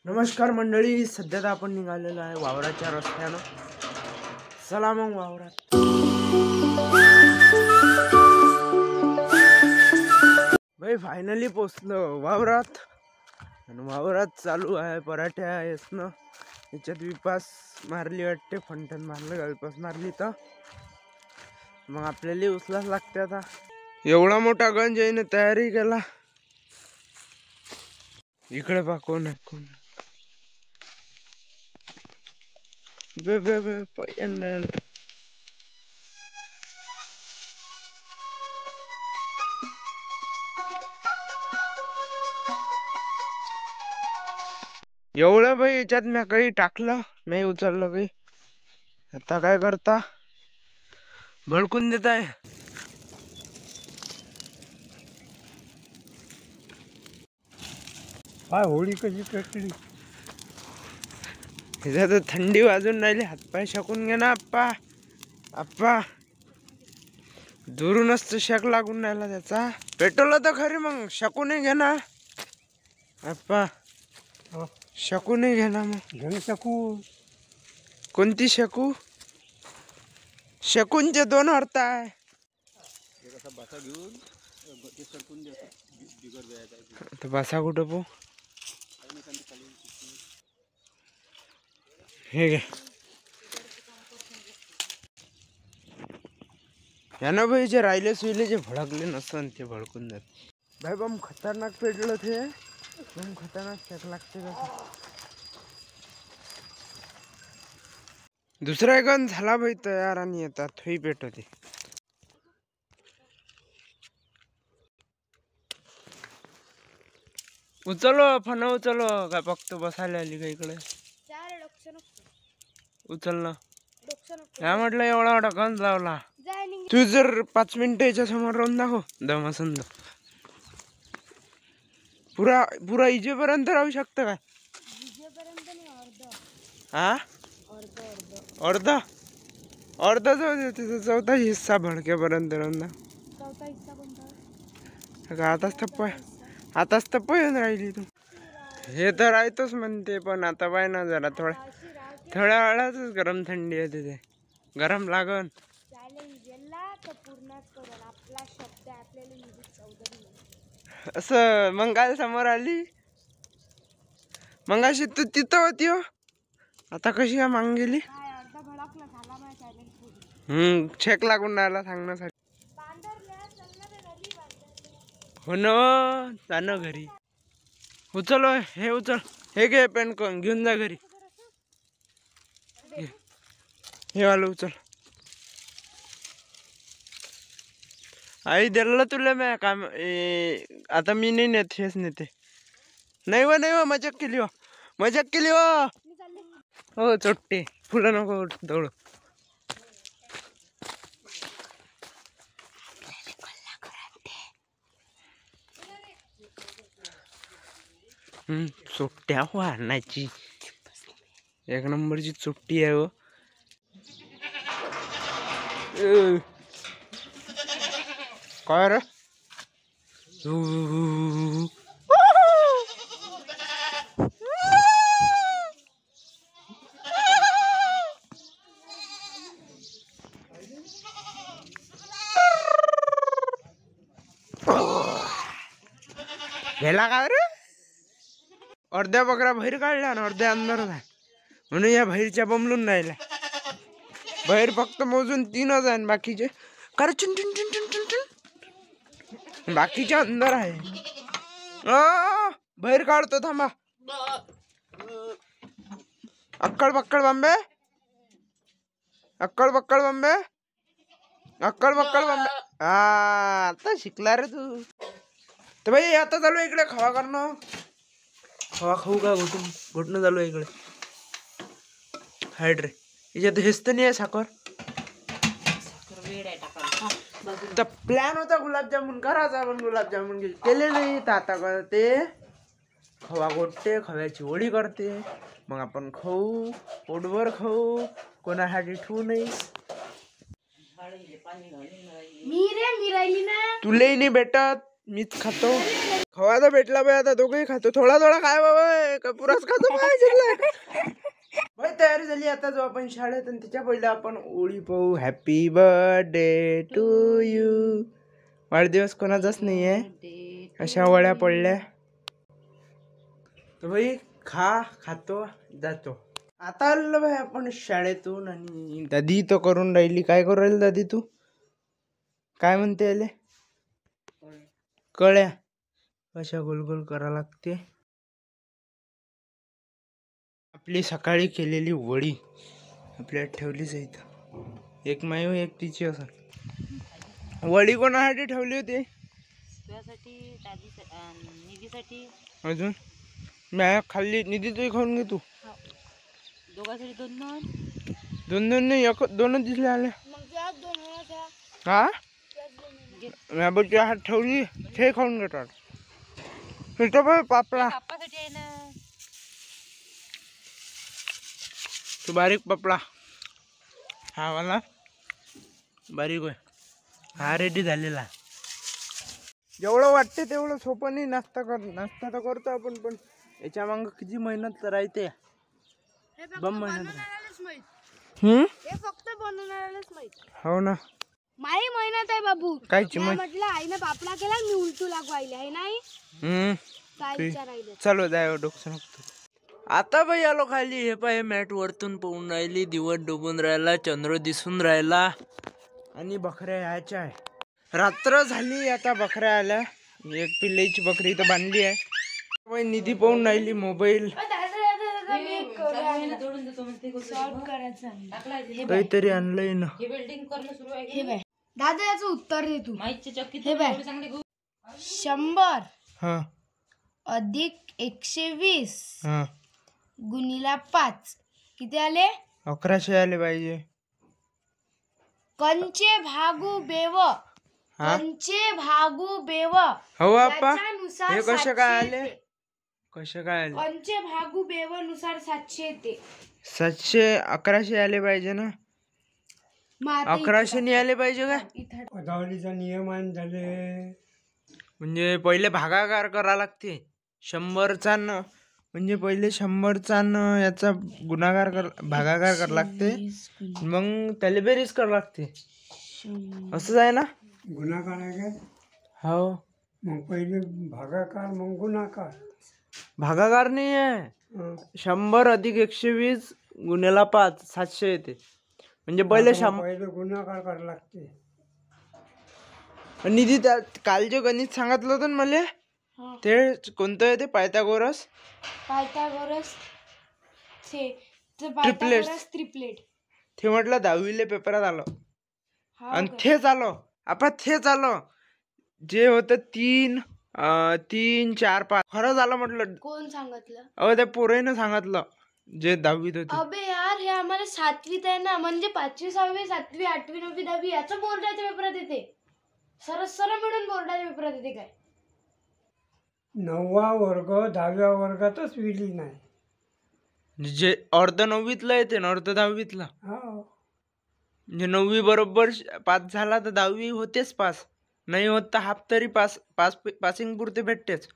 नमस्कार मंडळी, सध्या तर आपण निघालेलो आहे वावराच्या रस्त्यानं. चला मग वावरात. भाई फायनली पोचलो वावरात. आणि वावरात चालू आहे पराठ्या येसनं. याच्यात विपास मारली वाटते, फंटन मारलं, गलपास मारली तर मग आपल्याला उचलाच लागते. आता एवढा मोठा गंज आहे, तयारी केला. इकडे पा कोण आहे, कोण बे बे बे एवढं भाई याच्यात मी काही टाकलं नाही, उचललं काही. आता काय करता, भडकून देत आहे. काय होळी कशी पेटली. तर थंडी वाजून राहिली, हातपाय शकून घे ना आप्पा. आप्पा दुरूनच शेक लागून राहिला त्याचा. पेटवलं तर खरी, मग शकूनही घे ना आप्पा. शकूनही घे ना मग. घेऊ शकू. कोणती शकू? शकूनचे दोन अर्थ आहे. बसा कुठं पो हे घे. यानं भाई जे राहिले सुईले जे भडकले नसन ते भडकून जात. भाई बम खतरनाक पेटलं ते. बम खतरनाक शेक लागते का. दुसरा एक गण झाला भाई तयार आणि येतात थोई पेटवते. उचलो फन, उचलो काय फक्त बसायला आली का इकडे. उचल ना. काय म्हटलं एवढा मोठा गंज लावला. तू जर 5 मिनिटं याच्या समोर राहून दाखव दम असन तर पुरा पुरा इजेपर्यंत राहू शकतं काय. हा अर्धा अर्धा जाऊ दे. तिचा चौथा हिस्सा भडकेपर्यंत राहून दाखव. आताच थप्प येऊन राहिली तू. हे तर राहतोच म्हणते, पण आता पाय ना जरा थोड्या वेळातच गरम थंडी येते. ते गरम लागन. असं मग काय समोर आली. मंगाशी तू तिथं होती हो, आता कशी काय माग गेली. छेक लागून राहिला सांगण्यासाठी. हो ना, जाणं घरी. उचल हे, उचल हे घे. पेन कोण घेऊन जा घरी. हे वाला उचल. आई दिलं तुला मी काम. आता मी नाही नेत, हेच नेते. नाही व मजाक केली हो, मजाक केली हो. चोट्टे फुलं नको दौड. चोट्ट्या हो आणायची, एक नंबरची चोट्टी आहे हो. काय रे गेला का रे. अर्ध्या बकरा बाहेर काढल्या आणि अर्ध्या अंधारात आहे, म्हणून या बाहेरच्या बमलून राहिल्या. बाहेर फक्त मोजून 3च आहे, बाकीचे कर चुन चुन चुन चुन चुन चुन. बाकीचे अंदर आहे. बाहेर काढतो थांबा. अक्कड बक्कड बंबे, अक्कड बक्कड बंबे, अक्कड बक्कड बंबे. आता शिकला रे तू. तर भाई आता चालू इकडे खवा करणं. खवा खाऊ का घोटणं चालू आहे इकडे. हायड रे याच्यात हेच तर नाही आहे साखर. तर प्लॅन होता गुलाबजामुन करायचा, पण गुलाबजामुन केले नाही. तर आता करते खवा गोटते, खव्याची होळी करते. मग आपण खाऊ, पोटभर खाऊ, कोणासाठी ठेवू नाही. तुलाही नाही भेटत, मीच खातो. खवा तर भेटला बाई, आता दोघंही खातो. थोडा थोडा काय बाबा, पुराच खातो बाई. तयारी झाली, आता जो आपण शाळेत आणि त्याच्या पहिलं आपण ओळी पाहू. Happy birthday to you. वाढदिवस कोणाचाच नाही आहे, अशा वळ्या पडल्या. तर भाई खातो जातो. आता आलो भाई आपण शाळेतून. आणि दादी तो करून राहिली. काय करू राहिली दादी तू? काय म्हणते आले? कळ्या अशा गोल गोल करा लागते. आपली सकाळी केलेली वडी आपल्याला ठेवलीच आहे इथं. एक मायू एक तिची असं. वडी कोणासाठी ठेवली होती? निधीसाठी. अजून मी खाल्ली. निधी तू खाऊन घे. तू दोघांसाठी दोन नाही, दोनच दिसले आले. हा हात ठेवली. ते खाऊन घेतात. पापडा तो बारीक पापडा. हा वाला बारीक होय. हा रेडी झालेला. जेवढं वाटते तेवढं सोपं नाही. नाश्ता तर करतो आपण, पण याच्या माग किती मेहनत राहते. बम मेहनत. फक्त बनवणाऱ्यालाच माहित. हो ना, माही मेहनत आहे बाबू. कायची म्हटलं आईनं पापडा केला, मी उलटू लागवायले आहे नाही. काय विचारायले? चलो जाय डोकं नको. आता बाई आलो खाली. हे पाय मॅट वरतून पाहून राहिली. दिवस डुबून राहिला, चंद्र दिसून राहिला आणि बकऱ्या यायच्या आहे. रात्र झाली, आता बकऱ्या आल्या. एक पिल्लाची बकरी इथं बांधली आहे. निधी पाहून राहिली मोबाईल. काहीतरी आणलंय ना. दादा याचं उत्तर दे तू. 100 अधिक 120 गुणिला 5 किती आले? 1100 आले पाहिजे. कंचे भागू बेव. कंचे भागू बेव. हो आप्पा, हे कसे काय आले? कसे काय आले? कंचे भागू बेव नुसार 700 येते. 700 1100 आले पाहिजे ना. 1100 नाही आले पाहिजे का? पदावलीचा नियमान झाले. म्हणजे पहिले भागाकार करा लागते. 100चा न म्हणजे पहिले 100चा न याचा गुणाकार भागाकार करा लागते. मग त्याला बेरीज करा लागते. असंच आहे ना? गुणाकार आहे काय? हो. मग पहिले भागाकार मग गुणाकार. भागाकार नाही आहे. 100 अधिक 120 गुणिला 5 700 येते. म्हणजे पहिले गुणाकार करायला लागते. निधी त्या काल जे गणित सांगितलं होतं ना मला, ते कोणतं आहे? ते पायथागोरस ट्रिपलेट. ते म्हटलं 10वीले पेपरात आलं. आणि तेच आलं. आपण तेच आलं जे होतं 3 4 5 खरं झालं म्हटलं. कोण सांगितलं? अहो त्या पोराईनं सांगितलं जे 10वीत होते. अबे यार, हे आम्हाला 7वीत आहे ना. म्हणजे 5वी 6वी 7वी 8वी 9वी 10वी याचं बोर्डाच्या पेपरात येते. सरळ मिळून बोर्डाच्या पेपरात येते काय? 9वा वर्ग 10व्या वर्गातच विलीन आहे. जे अर्ध 9वीतला येते ना, अर्ध 10वीतला. म्हणजे 9वी बरोबर पास झाला तर 10वी होतेच पास. नाही होत तर हाफ तरी पासिंग पुरते भेटतेच.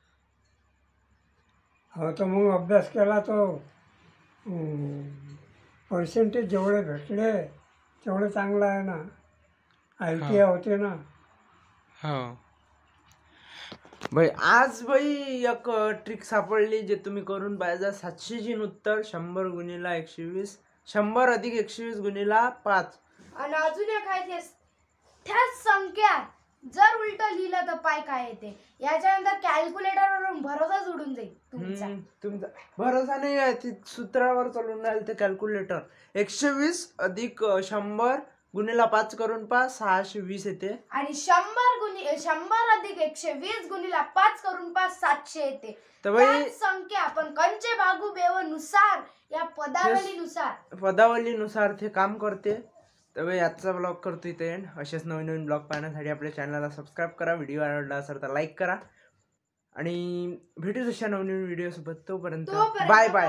हो, तर मग अभ्यास केला तो पर्सेंटेज जेवढे भेटले तेवढे चांगलं आहे ना. ITI होते ना. हो भाई, आज भाई एक ट्रिक सापडली जे तुम्ही करून पाहिजे. 700ची उत्तर 100 गुणिला 120. 100 अधिक 120 गुणिला 5. आणि अजून एक आहे, त्याच संख्या जर उलट लिहिलं तर पाय काय येते. याच्यानंतर कॅल्क्युलेटरवरून भरोसाच उडून जाईल तुमचा. भरोसा नाही आहे, ती सूत्रावर चालून राहील ते कॅल्क्युलेटर. 120 अधिक 100 गुणिला 5 करून 620 येते. आणि 100 अधिक 120 गुणिला 5 करून 700 येते. तर संख्या आपण कंचे भागू बेव नुसार या पदावलीनुसार ते काम करते. तर भाई आजचा ब्लॉग करतो इथे एंड. असेच नवीन ब्लॉग पाहण्यासाठी आपल्या चॅनलला सबस्क्राईब करा. व्हिडिओ आवडला असेल तर लाईक करा. आणि भेटूच अशा नवीन व्हिडिओ सोबत. तोपर्यंत बाय बाय.